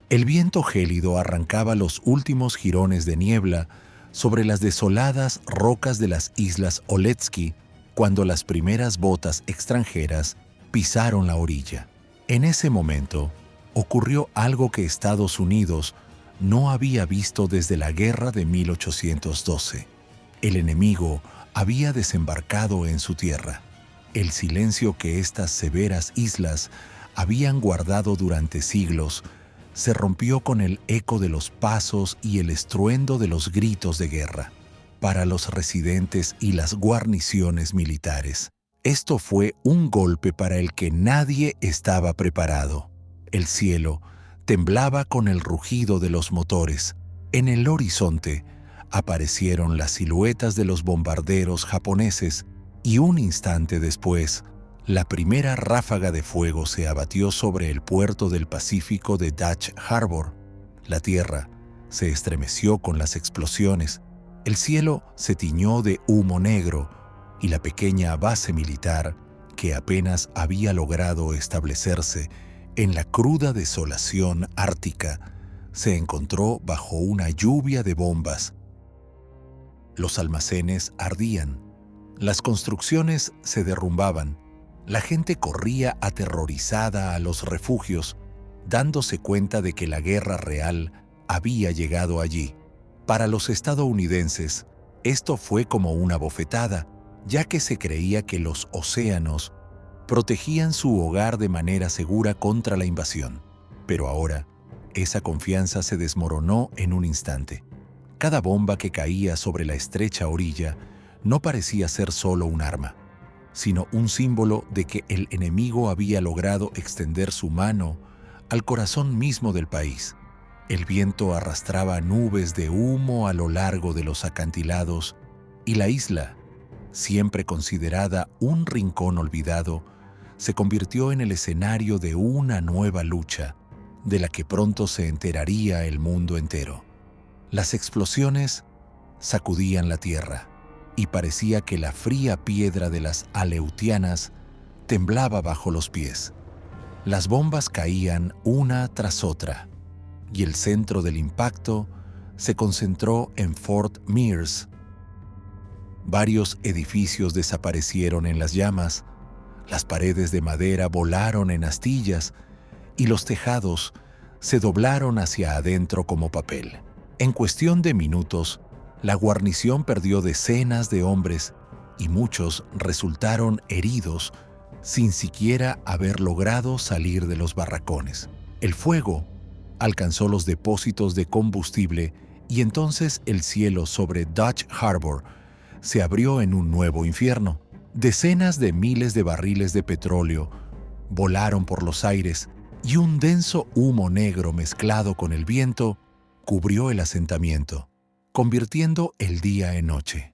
El viento gélido arrancaba los últimos jirones de niebla sobre las desoladas rocas de las islas Oletsky cuando las primeras botas extranjeras pisaron la orilla. En ese momento ocurrió algo que Estados Unidos no había visto desde la guerra de 1812. El enemigo había desembarcado en su tierra. El silencio que estas severas islas habían guardado durante siglos se rompió con el eco de los pasos y el estruendo de los gritos de guerra. Para los residentes y las guarniciones militares, esto fue un golpe para el que nadie estaba preparado. El cielo temblaba con el rugido de los motores. En el horizonte aparecieron las siluetas de los bombarderos japoneses y un instante después, la primera ráfaga de fuego se abatió sobre el puerto del Pacífico de Dutch Harbor. La tierra se estremeció con las explosiones, el cielo se tiñó de humo negro y la pequeña base militar, que apenas había logrado establecerse en la cruda desolación ártica, se encontró bajo una lluvia de bombas. Los almacenes ardían, las construcciones se derrumbaban, la gente corría aterrorizada a los refugios, dándose cuenta de que la guerra real había llegado allí. Para los estadounidenses, esto fue como una bofetada, ya que se creía que los océanos protegían su hogar de manera segura contra la invasión. Pero ahora, esa confianza se desmoronó en un instante. Cada bomba que caía sobre la estrecha orilla no parecía ser solo un arma, sino un símbolo de que el enemigo había logrado extender su mano al corazón mismo del país. El viento arrastraba nubes de humo a lo largo de los acantilados y la isla, siempre considerada un rincón olvidado, se convirtió en el escenario de una nueva lucha, de la que pronto se enteraría el mundo entero. Las explosiones sacudían la tierra, y parecía que la fría piedra de las Aleutianas temblaba bajo los pies. Las bombas caían una tras otra, y el centro del impacto se concentró en Fort Mears. Varios edificios desaparecieron en las llamas, las paredes de madera volaron en astillas y los tejados se doblaron hacia adentro como papel. En cuestión de minutos, la guarnición perdió decenas de hombres y muchos resultaron heridos sin siquiera haber logrado salir de los barracones. El fuego alcanzó los depósitos de combustible y entonces el cielo sobre Dutch Harbor se abrió en un nuevo infierno. Decenas de miles de barriles de petróleo volaron por los aires y un denso humo negro mezclado con el viento cubrió el asentamiento, convirtiendo el día en noche.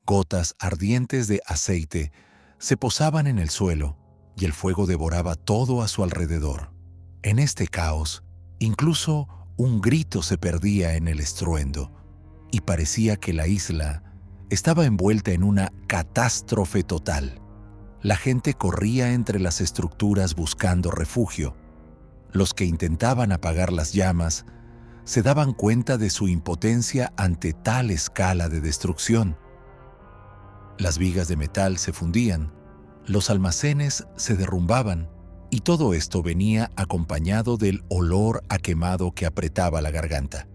Gotas ardientes de aceite se posaban en el suelo y el fuego devoraba todo a su alrededor. En este caos, incluso un grito se perdía en el estruendo y parecía que la isla estaba envuelta en una catástrofe total. La gente corría entre las estructuras buscando refugio. Los que intentaban apagar las llamas se daban cuenta de su impotencia ante tal escala de destrucción. Las vigas de metal se fundían, los almacenes se derrumbaban, y todo esto venía acompañado del olor a quemado que apretaba la garganta.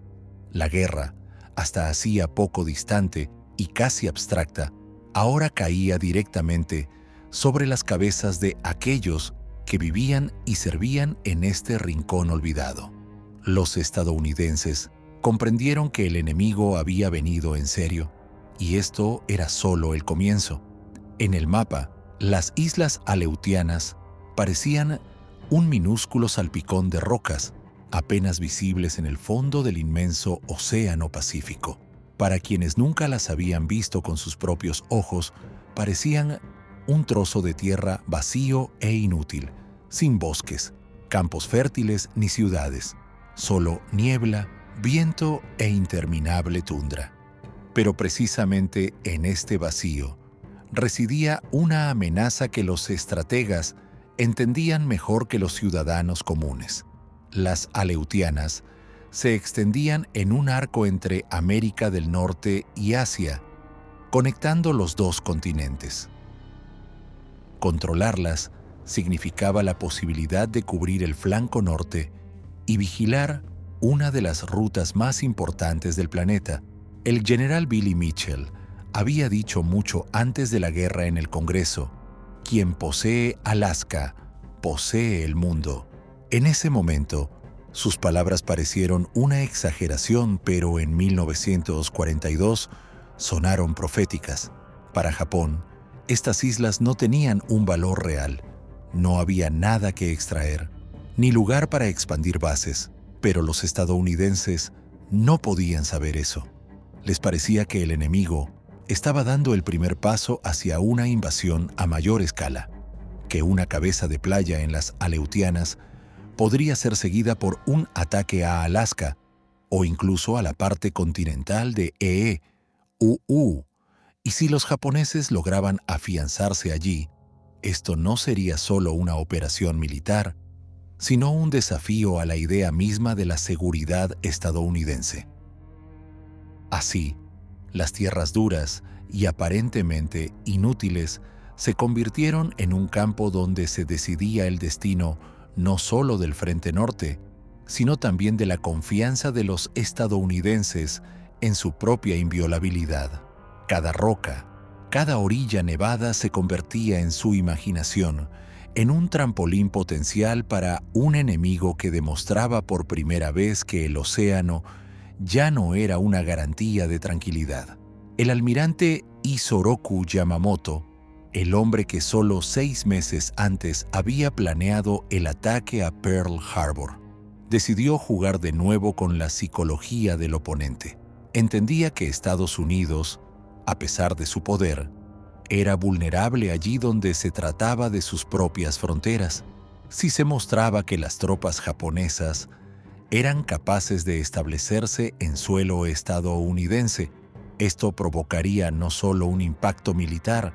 La guerra, hasta hacía poco distante y casi abstracta, ahora caía directamente sobre las cabezas de aquellos que vivían y servían en este rincón olvidado. Los estadounidenses comprendieron que el enemigo había venido en serio, y esto era solo el comienzo. En el mapa, las islas Aleutianas parecían un minúsculo salpicón de rocas, apenas visibles en el fondo del inmenso Océano Pacífico. Para quienes nunca las habían visto con sus propios ojos, parecían un trozo de tierra vacío e inútil, sin bosques, campos fértiles ni ciudades, solo niebla, viento e interminable tundra. Pero precisamente en este vacío residía una amenaza que los estrategas entendían mejor que los ciudadanos comunes. las Aleutianas, se extendían en un arco entre América del Norte y Asia, conectando los dos continentes. Controlarlas significaba la posibilidad de cubrir el flanco norte y vigilar una de las rutas más importantes del planeta. El general Billy Mitchell había dicho mucho antes de la guerra en el Congreso: quien posee Alaska, posee el mundo. En ese momento, sus palabras parecieron una exageración, pero en 1942 sonaron proféticas. Para Japón, estas islas no tenían un valor real. No había nada que extraer, ni lugar para expandir bases, pero los estadounidenses no podían saber eso. Les parecía que el enemigo estaba dando el primer paso hacia una invasión a mayor escala, que una cabeza de playa en las Aleutianas podría ser seguida por un ataque a Alaska o incluso a la parte continental de UU. Y si los japoneses lograban afianzarse allí, esto no sería solo una operación militar, sino un desafío a la idea misma de la seguridad estadounidense. Así, las tierras duras y aparentemente inútiles se convirtieron en un campo donde se decidía el destino no solo del Frente Norte, sino también de la confianza de los estadounidenses en su propia inviolabilidad. Cada roca, cada orilla nevada se convertía en su imaginación en un trampolín potencial para un enemigo que demostraba por primera vez que el océano ya no era una garantía de tranquilidad. El almirante Isoroku Yamamoto, el hombre que solo 6 meses antes había planeado el ataque a Pearl Harbor, decidió jugar de nuevo con la psicología del oponente. Entendía que Estados Unidos, a pesar de su poder, era vulnerable allí donde se trataba de sus propias fronteras. Si se mostraba que las tropas japonesas eran capaces de establecerse en suelo estadounidense, esto provocaría no solo un impacto militar,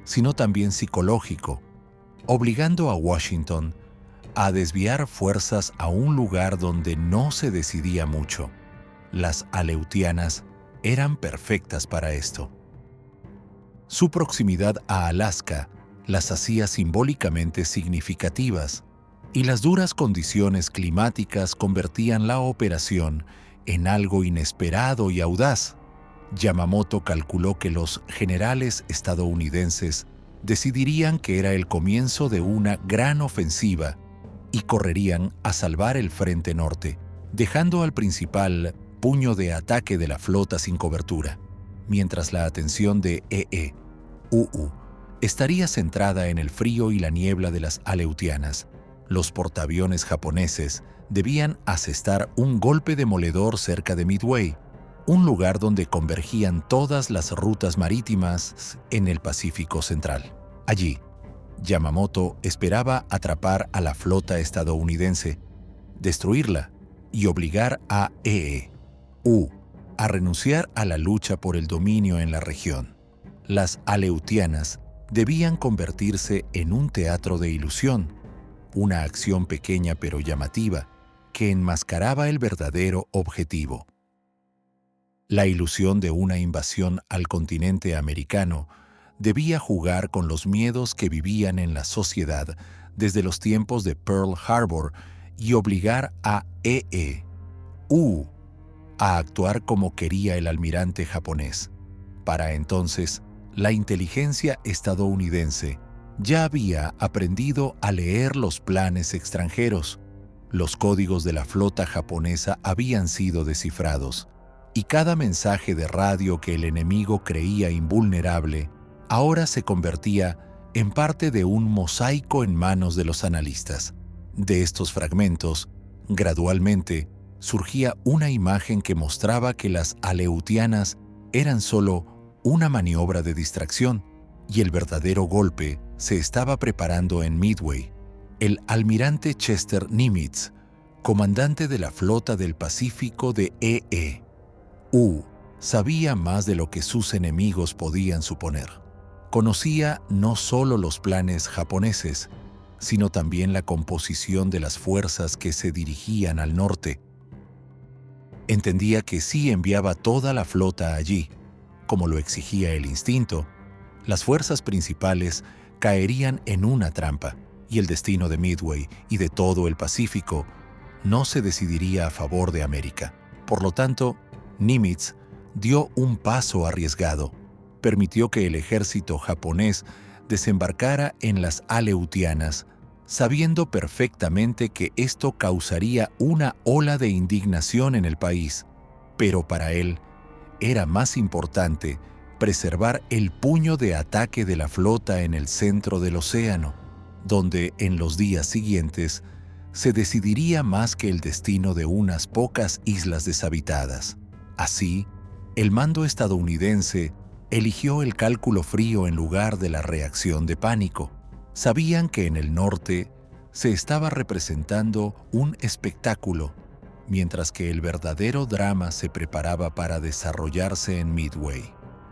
sino también psicológico, obligando a Washington a desviar fuerzas a un lugar donde no se decidía mucho. Las Aleutianas eran perfectas para esto. Su proximidad a Alaska las hacía simbólicamente significativas, y las duras condiciones climáticas convertían la operación en algo inesperado y audaz. Yamamoto calculó que los generales estadounidenses decidirían que era el comienzo de una gran ofensiva y correrían a salvar el Frente Norte, dejando al principal puño de ataque de la flota sin cobertura, mientras la atención de UU estaría centrada en el frío y la niebla de las Aleutianas. Los portaaviones japoneses debían asestar un golpe demoledor cerca de Midway, un lugar donde convergían todas las rutas marítimas en el Pacífico Central. Allí, Yamamoto esperaba atrapar a la flota estadounidense, destruirla y obligar a a renunciar a la lucha por el dominio en la región. Las Aleutianas debían convertirse en un teatro de ilusión, una acción pequeña pero llamativa que enmascaraba el verdadero objetivo. La ilusión de una invasión al continente americano debía jugar con los miedos que vivían en la sociedad desde los tiempos de Pearl Harbor y obligar a a actuar como quería el almirante japonés. Para entonces, la inteligencia estadounidense ya había aprendido a leer los planes extranjeros. Los códigos de la flota japonesa habían sido descifrados, y cada mensaje de radio que el enemigo creía invulnerable ahora se convertía en parte de un mosaico en manos de los analistas. De estos fragmentos, gradualmente, surgía una imagen que mostraba que las Aleutianas eran solo una maniobra de distracción y el verdadero golpe se estaba preparando en Midway. El almirante Chester Nimitz, comandante de la flota del Pacífico de sabía más de lo que sus enemigos podían suponer. Conocía no solo los planes japoneses, sino también la composición de las fuerzas que se dirigían al norte. Entendía que si enviaba toda la flota allí, como lo exigía el instinto, las fuerzas principales caerían en una trampa y el destino de Midway y de todo el Pacífico no se decidiría a favor de América. Por lo tanto, Nimitz dio un paso arriesgado. Permitió que el ejército japonés desembarcara en las Aleutianas, sabiendo perfectamente que esto causaría una ola de indignación en el país. Pero para él era más importante preservar el puño de ataque de la flota en el centro del océano, donde en los días siguientes se decidiría más que el destino de unas pocas islas deshabitadas. Así, el mando estadounidense eligió el cálculo frío en lugar de la reacción de pánico. Sabían que en el norte se estaba representando un espectáculo, mientras que el verdadero drama se preparaba para desarrollarse en Midway.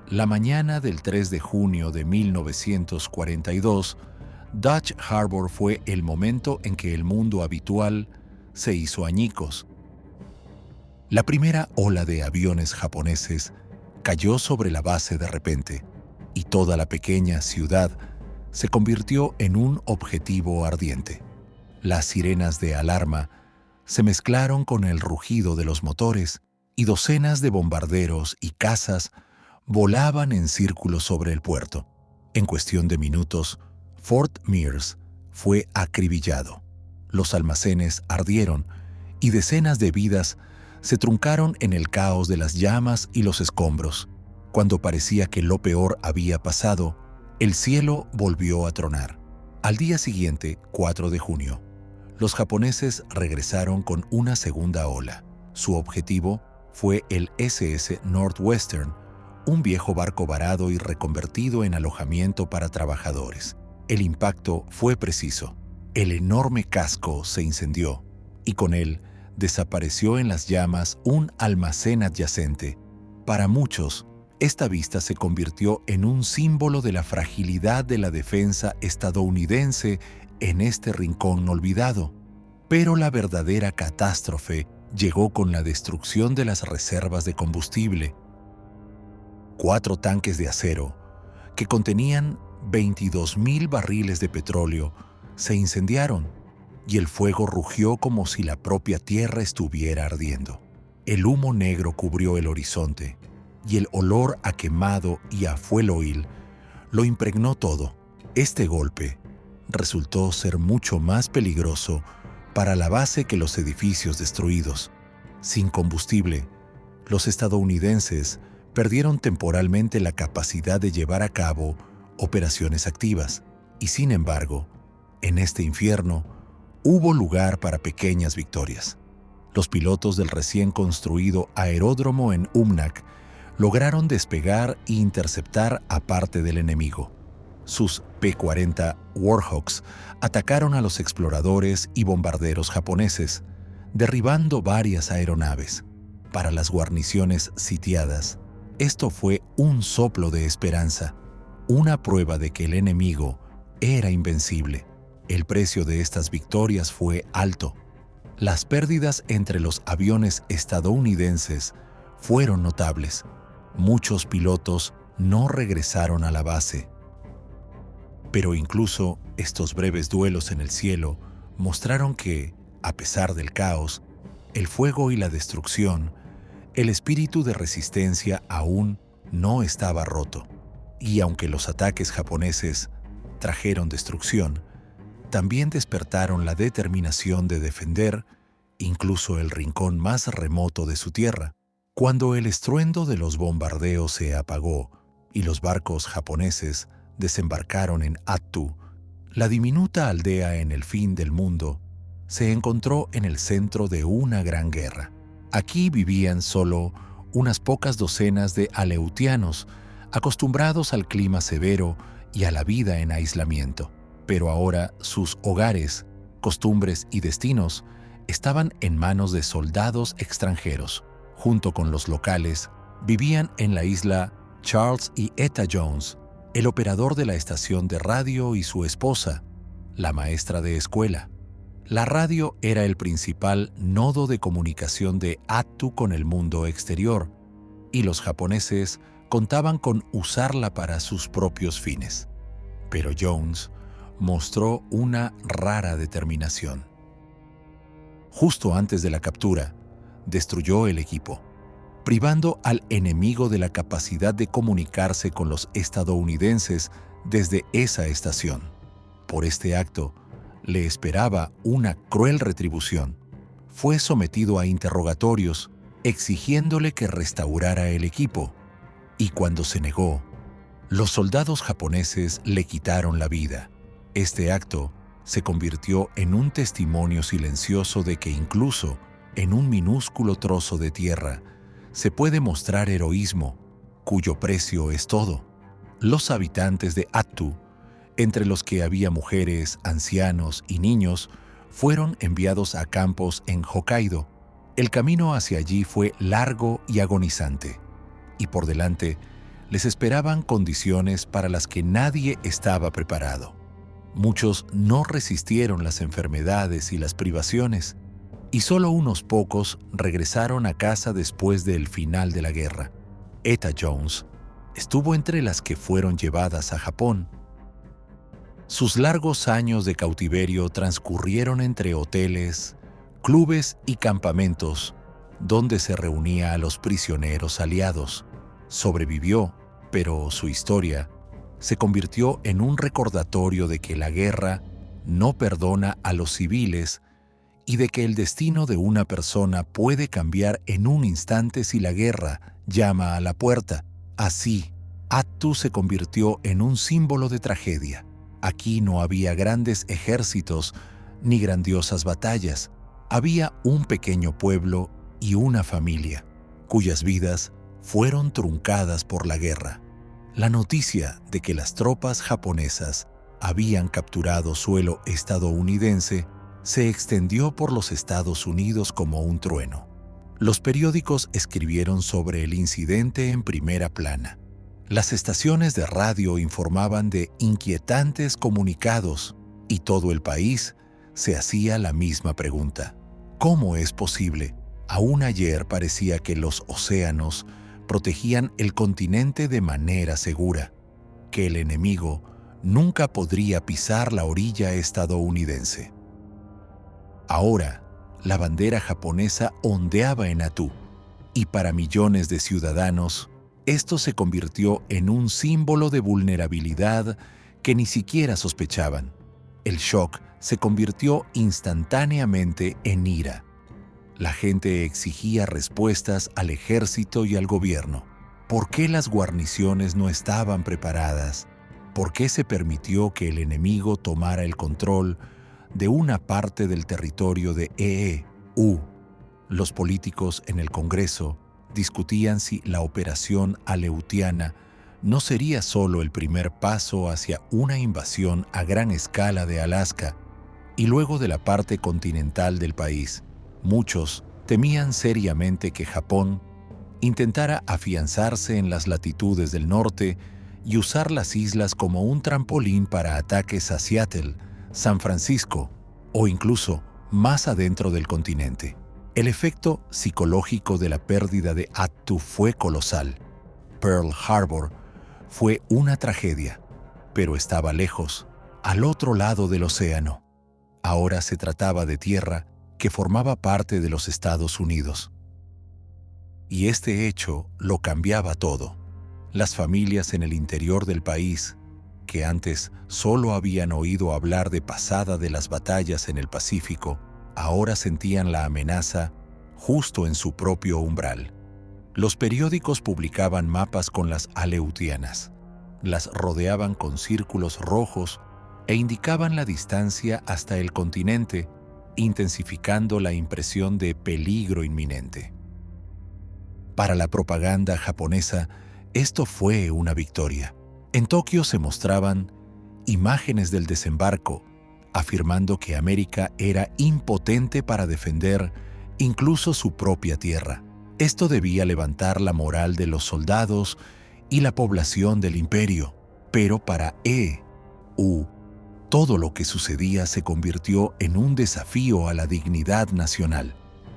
La mañana del 3 de junio de 1942, Dutch Harbor fue el momento en que el mundo habitual se hizo añicos. La primera ola de aviones japoneses cayó sobre la base de repente, y toda la pequeña ciudad se convirtió en un objetivo ardiente. Las sirenas de alarma se mezclaron con el rugido de los motores y docenas de bombarderos y cazas volaban en círculos sobre el puerto. En cuestión de minutos, Fort Mears fue acribillado. Los almacenes ardieron y decenas de vidas se truncaron en el caos de las llamas y los escombros. Cuando parecía que lo peor había pasado, el cielo volvió a tronar. Al día siguiente, 4 de junio, los japoneses regresaron con una segunda ola. Su objetivo fue el SS Northwestern, un viejo barco varado y reconvertido en alojamiento para trabajadores. El impacto fue preciso. El enorme casco se incendió y con él desapareció en las llamas un almacén adyacente. Para muchos, esta vista se convirtió en un símbolo de la fragilidad de la defensa estadounidense en este rincón olvidado. Pero la verdadera catástrofe llegó con la destrucción de las reservas de combustible. 4 tanques de acero, que contenían 22,000 barriles de petróleo, se incendiaron y el fuego rugió como si la propia tierra estuviera ardiendo. El humo negro cubrió el horizonte y el olor a quemado y a fuel oil lo impregnó todo. Este golpe resultó ser mucho más peligroso para la base que los edificios destruidos. Sin combustible, los estadounidenses perdieron temporalmente la capacidad de llevar a cabo operaciones activas, y sin embargo, en este infierno hubo lugar para pequeñas victorias. Los pilotos del recién construido aeródromo en Umnak lograron despegar e interceptar a parte del enemigo. Sus P-40 Warhawks atacaron a los exploradores y bombarderos japoneses, derribando varias aeronaves. Para las guarniciones sitiadas, esto fue un soplo de esperanza, una prueba de que el enemigo era invencible. El precio de estas victorias fue alto. Las pérdidas entre los aviones estadounidenses fueron notables. Muchos pilotos no regresaron a la base. Pero incluso estos breves duelos en el cielo mostraron que, a pesar del caos, el fuego y la destrucción, el espíritu de resistencia aún no estaba roto. Y aunque los ataques japoneses trajeron destrucción, también despertaron la determinación de defender incluso el rincón más remoto de su tierra. Cuando el estruendo de los bombardeos se apagó y los barcos japoneses desembarcaron en Attu, la diminuta aldea en el fin del mundo se encontró en el centro de una gran guerra. Aquí vivían solo unas pocas docenas de aleutianos, acostumbrados al clima severo y a la vida en aislamiento. Pero ahora sus hogares, costumbres y destinos estaban en manos de soldados extranjeros. Junto con los locales, vivían en la isla Charles y Etta Jones, el operador de la estación de radio y su esposa, la maestra de escuela. La radio era el principal nodo de comunicación de Attu con el mundo exterior, y los japoneses contaban con usarla para sus propios fines. Pero Jones mostró una rara determinación. Justo antes de la captura, destruyó el equipo, privando al enemigo de la capacidad de comunicarse con los estadounidenses desde esa estación. Por este acto, le esperaba una cruel retribución. Fue sometido a interrogatorios, exigiéndole que restaurara el equipo, y cuando se negó, los soldados japoneses le quitaron la vida. Este acto se convirtió en un testimonio silencioso de que incluso en un minúsculo trozo de tierra se puede mostrar heroísmo, cuyo precio es todo. Los habitantes de Attu, entre los que había mujeres, ancianos y niños, fueron enviados a campos en Hokkaido. El camino hacia allí fue largo y agonizante, y por delante les esperaban condiciones para las que nadie estaba preparado. Muchos no resistieron las enfermedades y las privaciones, y solo unos pocos regresaron a casa después del final de la guerra. Etta Jones estuvo entre las que fueron llevadas a Japón. Sus largos años de cautiverio transcurrieron entre hoteles, clubes y campamentos, donde se reunía a los prisioneros aliados. Sobrevivió, pero su historia se convirtió en un recordatorio de que la guerra no perdona a los civiles y de que el destino de una persona puede cambiar en un instante si la guerra llama a la puerta. Así, Attu se convirtió en un símbolo de tragedia. Aquí no había grandes ejércitos ni grandiosas batallas. Había un pequeño pueblo y una familia, cuyas vidas fueron truncadas por la guerra. La noticia de que las tropas japonesas habían capturado suelo estadounidense se extendió por los Estados Unidos como un trueno. Los periódicos escribieron sobre el incidente en primera plana. Las estaciones de radio informaban de inquietantes comunicados y todo el país se hacía la misma pregunta. ¿Cómo es posible? Aún ayer parecía que los océanos protegían el continente de manera segura, que el enemigo nunca podría pisar la orilla estadounidense. Ahora, la bandera japonesa ondeaba en Attu, y para millones de ciudadanos, esto se convirtió en un símbolo de vulnerabilidad que ni siquiera sospechaban. El shock se convirtió instantáneamente en ira. La gente exigía respuestas al ejército y al gobierno. ¿Por qué las guarniciones no estaban preparadas? ¿Por qué se permitió que el enemigo tomara el control de una parte del territorio de EU? Los políticos en el Congreso discutían si la operación aleutiana no sería solo el primer paso hacia una invasión a gran escala de Alaska y luego de la parte continental del país. Muchos temían seriamente que Japón intentara afianzarse en las latitudes del norte y usar las islas como un trampolín para ataques a Seattle, San Francisco o incluso más adentro del continente. El efecto psicológico de la pérdida de Attu fue colosal. Pearl Harbor fue una tragedia, pero estaba lejos, al otro lado del océano. Ahora se trataba de tierra que formaba parte de los Estados Unidos. Y este hecho lo cambiaba todo. Las familias en el interior del país, que antes solo habían oído hablar de pasada de las batallas en el Pacífico, ahora sentían la amenaza justo en su propio umbral. Los periódicos publicaban mapas con las aleutianas. Las rodeaban con círculos rojos e indicaban la distancia hasta el continente, intensificando la impresión de peligro inminente. Para la propaganda japonesa, esto fue una victoria. En Tokio se mostraban imágenes del desembarco, afirmando que América era impotente para defender incluso su propia tierra. Esto debía levantar la moral de los soldados y la población del imperio. Pero para EU, Todo lo que sucedía se convirtió en un desafío a la dignidad nacional.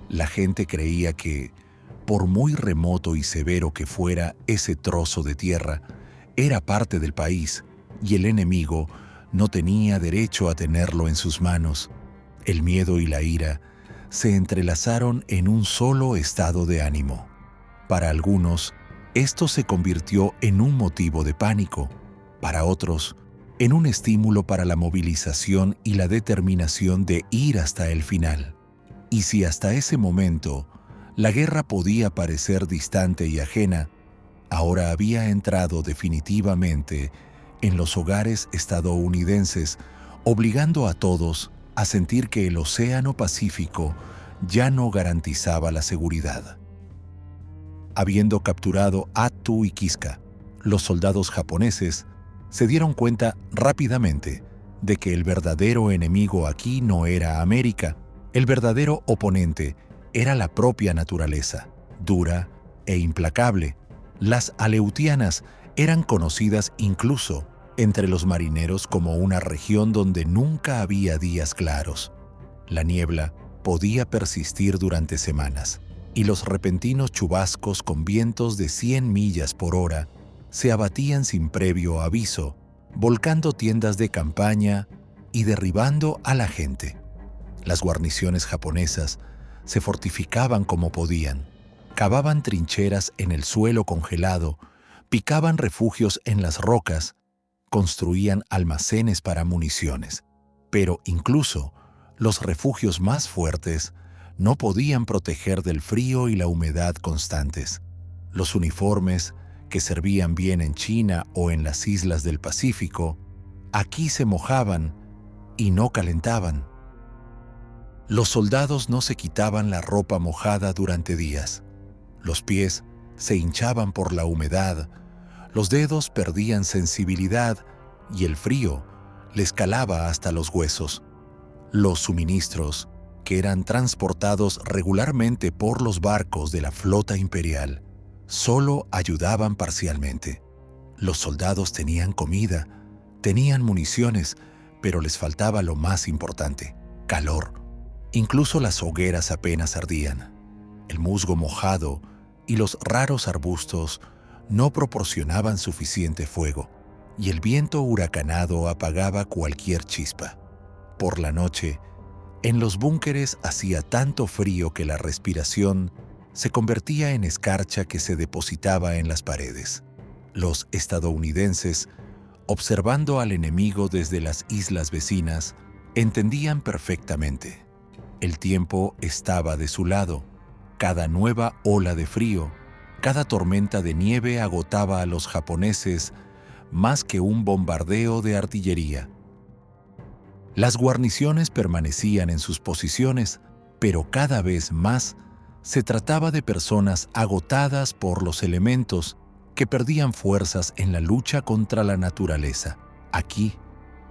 La gente creía que, por muy remoto y severo que fuera ese trozo de tierra, era parte del país y el enemigo no tenía derecho a tenerlo en sus manos. El miedo y la ira se entrelazaron en un solo estado de ánimo. Para algunos, esto se convirtió en un motivo de pánico. Para otros, en un estímulo para la movilización y la determinación de ir hasta el final. Y si hasta ese momento la guerra podía parecer distante y ajena, ahora había entrado definitivamente en los hogares estadounidenses, obligando a todos a sentir que el Océano Pacífico ya no garantizaba la seguridad. Habiendo capturado Attu y Kiska, los soldados japoneses se dieron cuenta rápidamente de que el verdadero enemigo aquí no era América. El verdadero oponente era la propia naturaleza, dura e implacable. Las aleutianas eran conocidas incluso entre los marineros como una región donde nunca había días claros. La niebla podía persistir durante semanas, y los repentinos chubascos con vientos de 100 millas por hora se abatían sin previo aviso, volcando tiendas de campaña y derribando a la gente. Las guarniciones japonesas se fortificaban como podían, cavaban trincheras en el suelo congelado, picaban refugios en las rocas, construían almacenes para municiones. Pero incluso los refugios más fuertes no podían proteger del frío y la humedad constantes. Los uniformes, que servían bien en China o en las islas del Pacífico, aquí se mojaban y no calentaban. Los soldados no se quitaban la ropa mojada durante días. Los pies se hinchaban por la humedad, los dedos perdían sensibilidad y el frío les calaba hasta los huesos. Los suministros, que eran transportados regularmente por los barcos de la flota imperial, solo ayudaban parcialmente. Los soldados tenían comida, tenían municiones, pero les faltaba lo más importante: calor. Incluso las hogueras apenas ardían. El musgo mojado y los raros arbustos no proporcionaban suficiente fuego, y el viento huracanado apagaba cualquier chispa. Por la noche, en los búnkeres hacía tanto frío que la respiración se convertía en escarcha que se depositaba en las paredes. Los estadounidenses, observando al enemigo desde las islas vecinas, entendían perfectamente. El tiempo estaba de su lado. Cada nueva ola de frío, cada tormenta de nieve agotaba a los japoneses más que un bombardeo de artillería. Las guarniciones permanecían en sus posiciones, pero cada vez más se trataba de personas agotadas por los elementos que perdían fuerzas en la lucha contra la naturaleza. Aquí,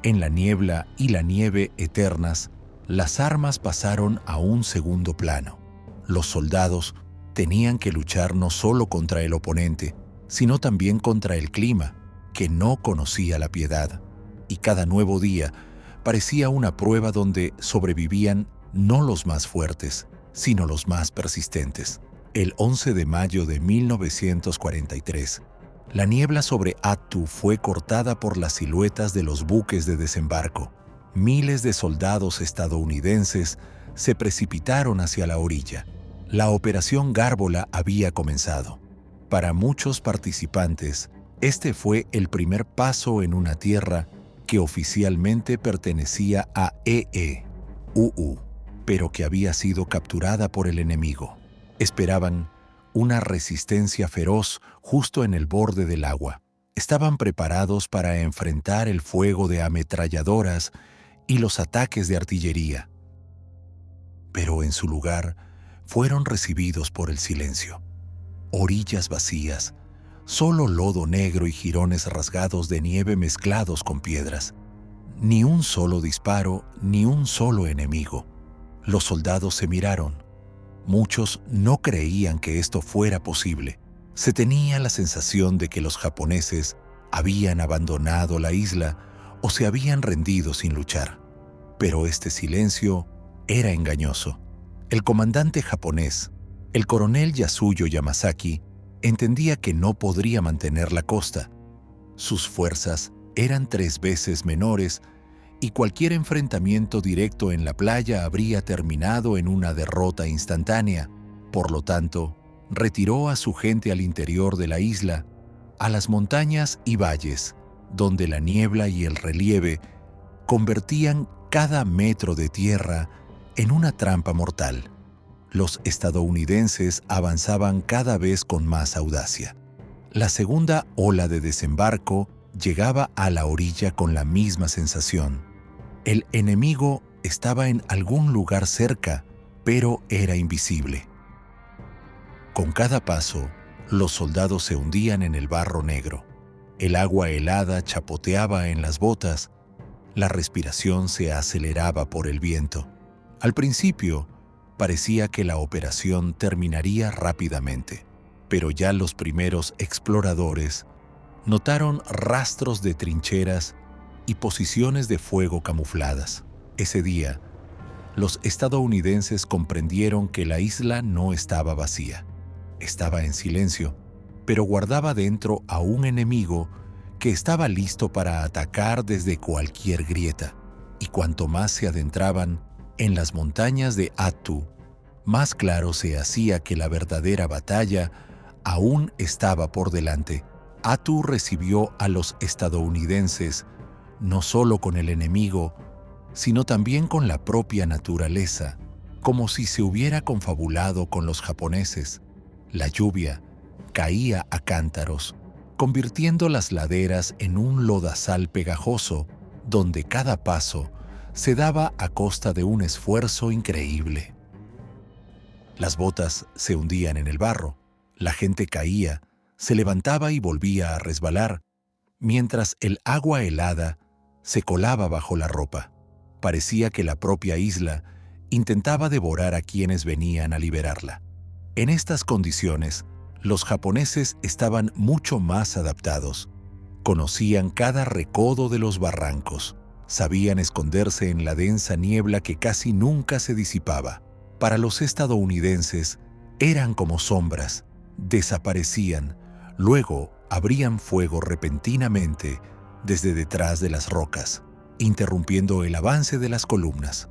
en la niebla y la nieve eternas, las armas pasaron a un segundo plano. Los soldados tenían que luchar no solo contra el oponente, sino también contra el clima, que no conocía la piedad. Y cada nuevo día parecía una prueba donde sobrevivían no los más fuertes, sino los más persistentes. El 11 de mayo de 1943, la niebla sobre Attu fue cortada por las siluetas de los buques de desembarco. Miles de soldados estadounidenses se precipitaron hacia la orilla. La operación Gárbola había comenzado. Para muchos participantes, este fue el primer paso en una tierra que oficialmente pertenecía a EEUU, pero que había sido capturada por el enemigo. Esperaban una resistencia feroz justo en el borde del agua. Estaban preparados para enfrentar el fuego de ametralladoras y los ataques de artillería. Pero en su lugar, fueron recibidos por el silencio. Orillas vacías, solo lodo negro y jirones rasgados de nieve mezclados con piedras. Ni un solo disparo, ni un solo enemigo. Los soldados se miraron. Muchos no creían que esto fuera posible. Se tenía la sensación de que los japoneses habían abandonado la isla o se habían rendido sin luchar. Pero este silencio era engañoso. El comandante japonés, el coronel Yasuyo Yamazaki, entendía que no podría mantener la costa. Sus fuerzas eran 3 veces menores y cualquier enfrentamiento directo en la playa habría terminado en una derrota instantánea. Por lo tanto, retiró a su gente al interior de la isla, a las montañas y valles, donde la niebla y el relieve convertían cada metro de tierra en una trampa mortal. Los estadounidenses avanzaban cada vez con más audacia. La segunda ola de desembarco llegaba a la orilla con la misma sensación. El enemigo estaba en algún lugar cerca, pero era invisible. Con cada paso, los soldados se hundían en el barro negro. El agua helada chapoteaba en las botas. La respiración se aceleraba por el viento. Al principio, parecía que la operación terminaría rápidamente, pero ya los primeros exploradores notaron rastros de trincheras y posiciones de fuego camufladas. Ese día, los estadounidenses comprendieron que la isla no estaba vacía. Estaba en silencio, pero guardaba dentro a un enemigo que estaba listo para atacar desde cualquier grieta. Y cuanto más se adentraban en las montañas de Attu, más claro se hacía que la verdadera batalla aún estaba por delante. Attu recibió a los estadounidenses no solo con el enemigo, sino también con la propia naturaleza, como si se hubiera confabulado con los japoneses. La lluvia caía a cántaros, convirtiendo las laderas en un lodazal pegajoso, donde cada paso se daba a costa de un esfuerzo increíble. Las botas se hundían en el barro, la gente caía, se levantaba y volvía a resbalar, mientras el agua helada se colaba bajo la ropa. Parecía que la propia isla intentaba devorar a quienes venían a liberarla. En estas condiciones, los japoneses estaban mucho más adaptados. Conocían cada recodo de los barrancos, sabían esconderse en la densa niebla que casi nunca se disipaba. Para los estadounidenses, eran como sombras, desaparecían, luego abrían fuego repentinamente desde detrás de las rocas, interrumpiendo el avance de las columnas.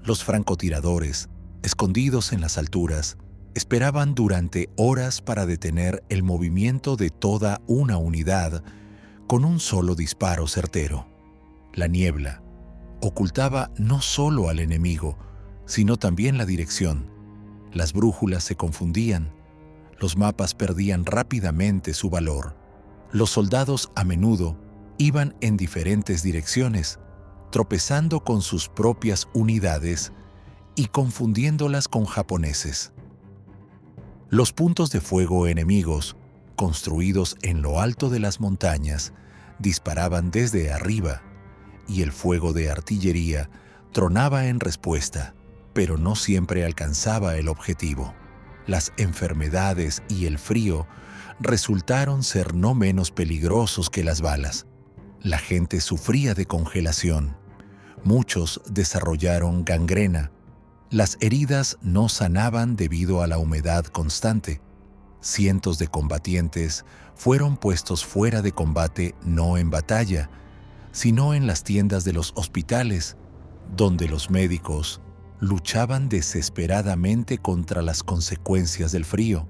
Los francotiradores, escondidos en las alturas, esperaban durante horas para detener el movimiento de toda una unidad con un solo disparo certero. La niebla ocultaba no solo al enemigo, sino también la dirección. Las brújulas se confundían, los mapas perdían rápidamente su valor. Los soldados a menudo iban en diferentes direcciones, tropezando con sus propias unidades y confundiéndolas con japoneses. Los puntos de fuego enemigos, construidos en lo alto de las montañas, disparaban desde arriba, y el fuego de artillería tronaba en respuesta, pero no siempre alcanzaba el objetivo. Las enfermedades y el frío resultaron ser no menos peligrosos que las balas. La gente sufría de congelación. Muchos desarrollaron gangrena. Las heridas no sanaban debido a la humedad constante. Cientos de combatientes fueron puestos fuera de combate no en batalla, sino en las tiendas de los hospitales, donde los médicos luchaban desesperadamente contra las consecuencias del frío.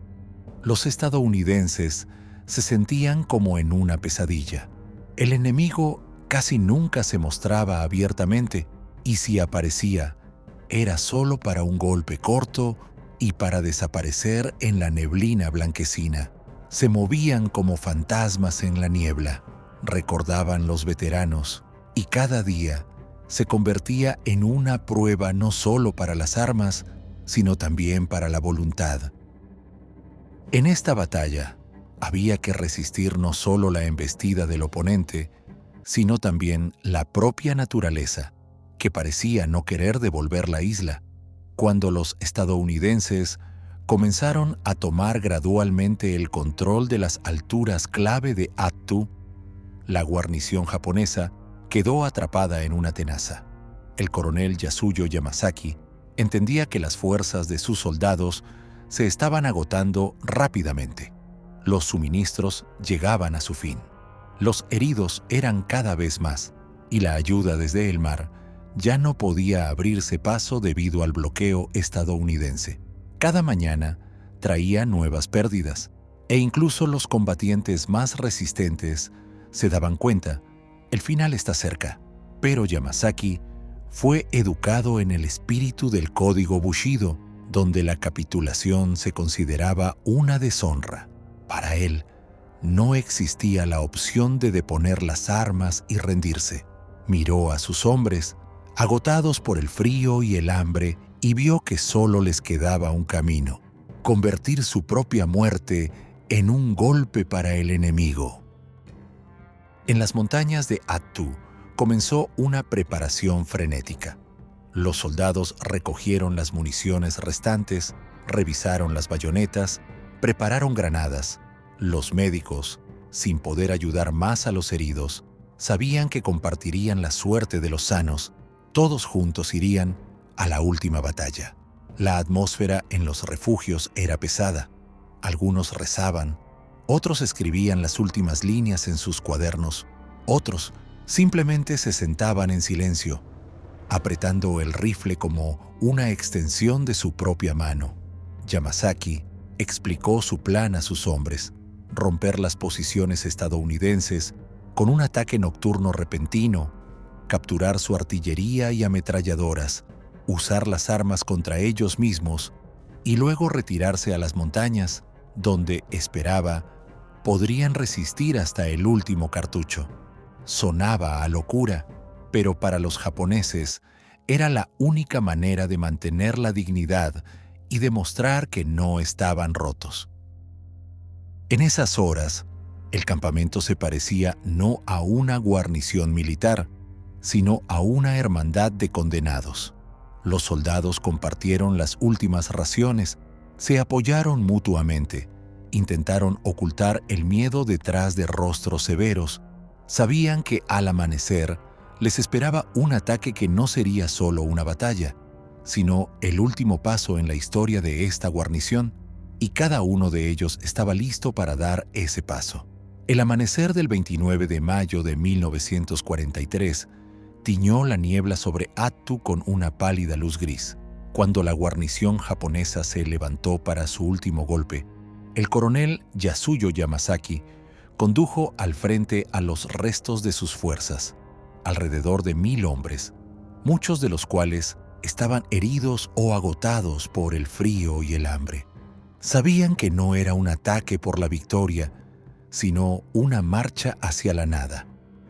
Los estadounidenses se sentían como en una pesadilla. El enemigo casi nunca se mostraba abiertamente, y si aparecía, era solo para un golpe corto y para desaparecer en la neblina blanquecina. Se movían como fantasmas en la niebla, recordaban los veteranos, y cada día se convertía en una prueba no solo para las armas, sino también para la voluntad. En esta batalla, había que resistir no solo la embestida del oponente, sino también la propia naturaleza, que parecía no querer devolver la isla. Cuando los estadounidenses comenzaron a tomar gradualmente el control de las alturas clave de Attu, la guarnición japonesa, quedó atrapada en una tenaza. El coronel Yasuyo Yamasaki entendía que las fuerzas de sus soldados se estaban agotando rápidamente. Los suministros llegaban a su fin. Los heridos eran cada vez más, y la ayuda desde el mar ya no podía abrirse paso debido al bloqueo estadounidense. Cada mañana traía nuevas pérdidas, e incluso los combatientes más resistentes se daban cuenta: el final está cerca. Pero Yamasaki fue educado en el espíritu del código Bushido, donde la capitulación se consideraba una deshonra. Para él, no existía la opción de deponer las armas y rendirse. Miró a sus hombres, agotados por el frío y el hambre, y vio que solo les quedaba un camino: convertir su propia muerte en un golpe para el enemigo. En las montañas de Attu comenzó una preparación frenética. Los soldados recogieron las municiones restantes, revisaron las bayonetas, prepararon granadas. Los médicos, sin poder ayudar más a los heridos, sabían que compartirían la suerte de los sanos. Todos juntos irían a la última batalla. La atmósfera en los refugios era pesada. Algunos rezaban, otros escribían las últimas líneas en sus cuadernos, otros simplemente se sentaban en silencio, apretando el rifle como una extensión de su propia mano. Yamasaki explicó su plan a sus hombres: romper las posiciones estadounidenses con un ataque nocturno repentino, capturar su artillería y ametralladoras, usar las armas contra ellos mismos y luego retirarse a las montañas, donde, esperaba, podrían resistir hasta el último cartucho. Sonaba a locura, pero para los japoneses era la única manera de mantener la dignidad y demostrar que no estaban rotos. En esas horas, el campamento se parecía no a una guarnición militar, sino a una hermandad de condenados. Los soldados compartieron las últimas raciones, se apoyaron mutuamente, intentaron ocultar el miedo detrás de rostros severos. Sabían que al amanecer les esperaba un ataque que no sería solo una batalla, sino el último paso en la historia de esta guarnición, y cada uno de ellos estaba listo para dar ese paso. El amanecer del 29 de mayo de 1943 tiñó la niebla sobre Attu con una pálida luz gris. Cuando la guarnición japonesa se levantó para su último golpe, el coronel Yasuyo Yamasaki condujo al frente a los restos de sus fuerzas, alrededor de 1000 hombres, muchos de los cuales estaban heridos o agotados por el frío y el hambre. Sabían que no era un ataque por la victoria, sino una marcha hacia la nada.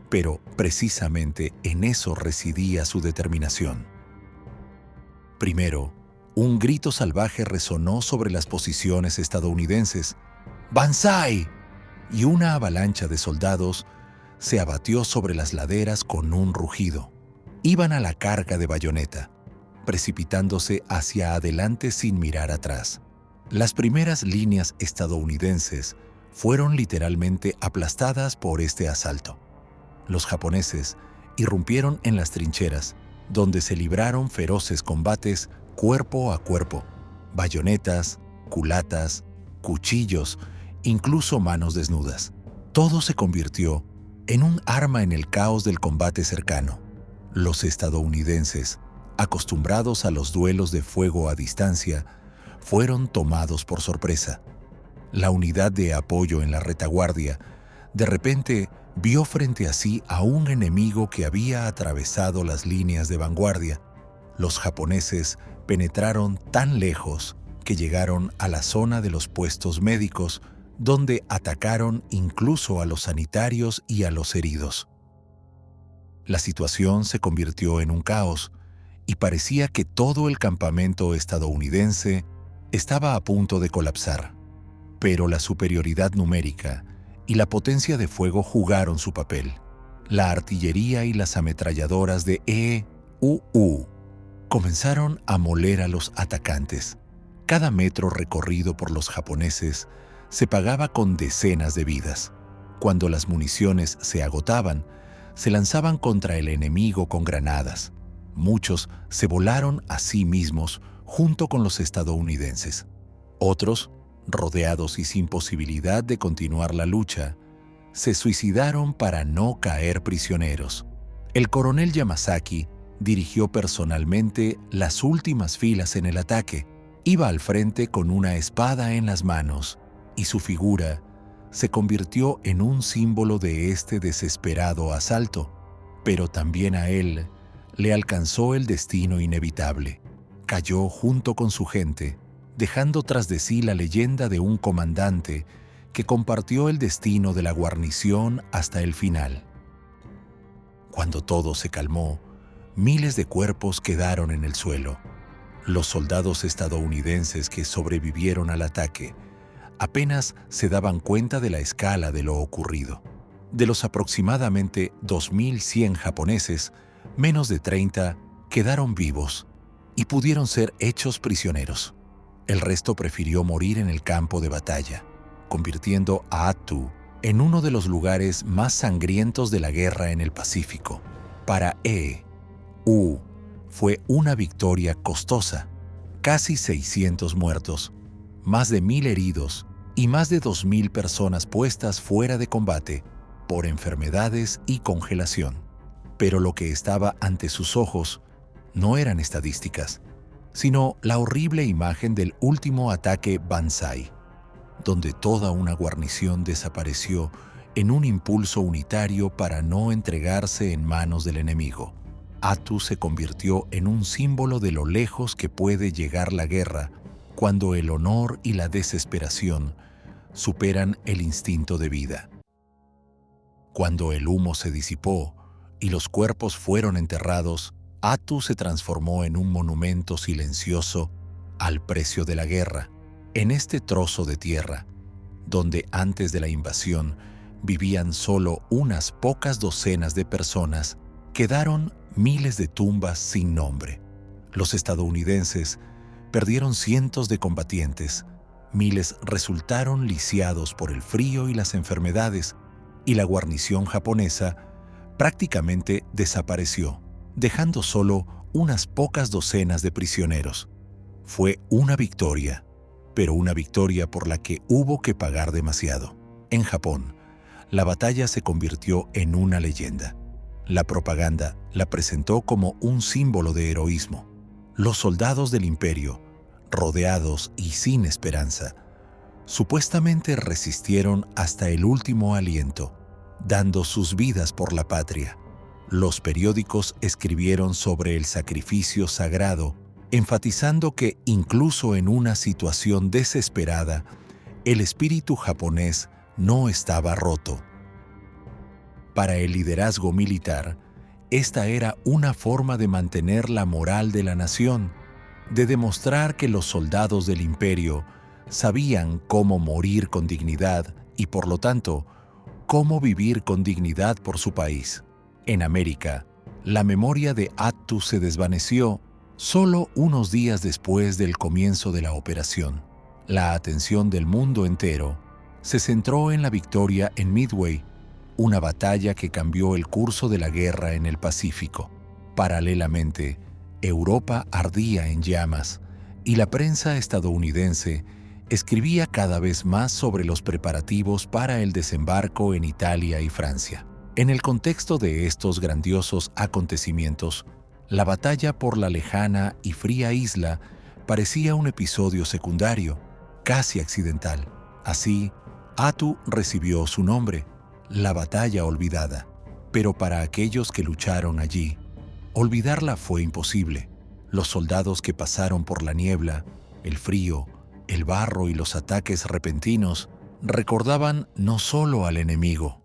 Pero precisamente en eso residía su determinación. Primero, un grito salvaje resonó sobre las posiciones estadounidenses: ¡Banzai! Y una avalancha de soldados se abatió sobre las laderas con un rugido. Iban a la carga de bayoneta, precipitándose hacia adelante sin mirar atrás. Las primeras líneas estadounidenses fueron literalmente aplastadas por este asalto. Los japoneses irrumpieron en las trincheras, donde se libraron feroces combates cuerpo a cuerpo: bayonetas, culatas, cuchillos, incluso manos desnudas. Todo se convirtió en un arma en el caos del combate cercano. Los estadounidenses, acostumbrados a los duelos de fuego a distancia, fueron tomados por sorpresa. La unidad de apoyo en la retaguardia de repente vio frente a sí a un enemigo que había atravesado las líneas de vanguardia. Los japoneses penetraron tan lejos que llegaron a la zona de los puestos médicos, donde atacaron incluso a los sanitarios y a los heridos. La situación se convirtió en un caos y parecía que todo el campamento estadounidense estaba a punto de colapsar. Pero la superioridad numérica y la potencia de fuego jugaron su papel. La artillería y las ametralladoras de EUU comenzaron a moler a los atacantes. Cada metro recorrido por los japoneses se pagaba con decenas de vidas. Cuando las municiones se agotaban, se lanzaban contra el enemigo con granadas. Muchos se volaron a sí mismos junto con los estadounidenses. Otros, rodeados y sin posibilidad de continuar la lucha, se suicidaron para no caer prisioneros. El coronel Yamasaki dirigió personalmente las últimas filas en el ataque. Iba al frente con una espada en las manos, y su figura se convirtió en un símbolo de este desesperado asalto. Pero también a él le alcanzó el destino inevitable. Cayó junto con su gente, dejando tras de sí la leyenda de un comandante que compartió el destino de la guarnición hasta el final. Cuando todo se calmó, miles de cuerpos quedaron en el suelo. Los soldados estadounidenses que sobrevivieron al ataque apenas se daban cuenta de la escala de lo ocurrido. De los aproximadamente 2.100 japoneses, menos de 30 quedaron vivos y pudieron ser hechos prisioneros. El resto prefirió morir en el campo de batalla, convirtiendo a Attu en uno de los lugares más sangrientos de la guerra en el Pacífico. Para E.U. fue una victoria costosa, casi 600 muertos, más de 1.000 heridos y más de 2.000 personas puestas fuera de combate por enfermedades y congelación. Pero lo que estaba ante sus ojos no eran estadísticas, sino la horrible imagen del último ataque Banzai, donde toda una guarnición desapareció en un impulso unitario para no entregarse en manos del enemigo. Attu se convirtió en un símbolo de lo lejos que puede llegar la guerra cuando el honor y la desesperación superan el instinto de vida. Cuando el humo se disipó y los cuerpos fueron enterrados, Attu se transformó en un monumento silencioso al precio de la guerra. En este trozo de tierra, donde antes de la invasión vivían solo unas pocas docenas de personas, quedaron miles de tumbas sin nombre. Los estadounidenses perdieron cientos de combatientes, miles resultaron lisiados por el frío y las enfermedades, y la guarnición japonesa prácticamente desapareció, dejando solo unas pocas docenas de prisioneros. Fue una victoria, pero una victoria por la que hubo que pagar demasiado. En Japón, la batalla se convirtió en una leyenda. La propaganda la presentó como un símbolo de heroísmo. Los soldados del imperio, rodeados y sin esperanza, supuestamente resistieron hasta el último aliento, dando sus vidas por la patria. Los periódicos escribieron sobre el sacrificio sagrado, enfatizando que incluso en una situación desesperada, el espíritu japonés no estaba roto. Para el liderazgo militar, esta era una forma de mantener la moral de la nación, de demostrar que los soldados del imperio sabían cómo morir con dignidad y, por lo tanto, cómo vivir con dignidad por su país. En América, la memoria de Attu se desvaneció solo unos días después del comienzo de la operación. La atención del mundo entero se centró en la victoria en Midway, una batalla que cambió el curso de la guerra en el Pacífico. Paralelamente, Europa ardía en llamas y la prensa estadounidense escribía cada vez más sobre los preparativos para el desembarco en Italia y Francia. En el contexto de estos grandiosos acontecimientos, la batalla por la lejana y fría isla parecía un episodio secundario, casi accidental. Así, Attu recibió su nombre, la batalla olvidada. Pero para aquellos que lucharon allí, olvidarla fue imposible. Los soldados que pasaron por la niebla, el frío, el barro y los ataques repentinos recordaban no solo al enemigo,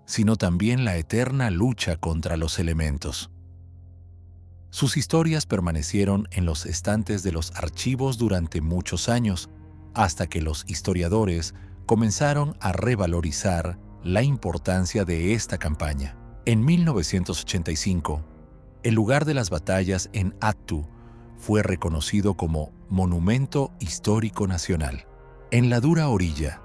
sino también la eterna lucha contra los elementos. Sus historias permanecieron en los estantes de los archivos durante muchos años, hasta que los historiadores comenzaron a revalorizar la importancia de esta campaña. En 1985, el lugar de las batallas en Attu fue reconocido como Monumento Histórico Nacional. En la dura orilla,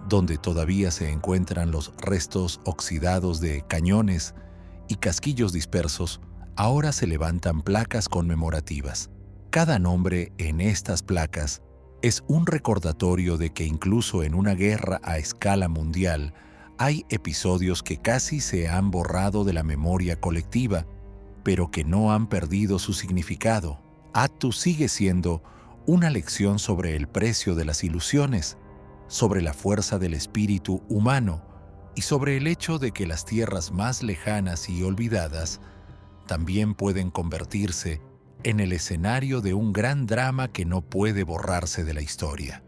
donde todavía se encuentran los restos oxidados de cañones y casquillos dispersos, ahora se levantan placas conmemorativas. Cada nombre en estas placas es un recordatorio de que incluso en una guerra a escala mundial hay episodios que casi se han borrado de la memoria colectiva, pero que no han perdido su significado. Attu sigue siendo una lección sobre el precio de las ilusiones, sobre la fuerza del espíritu humano y sobre el hecho de que las tierras más lejanas y olvidadas también pueden convertirse en el escenario de un gran drama que no puede borrarse de la historia.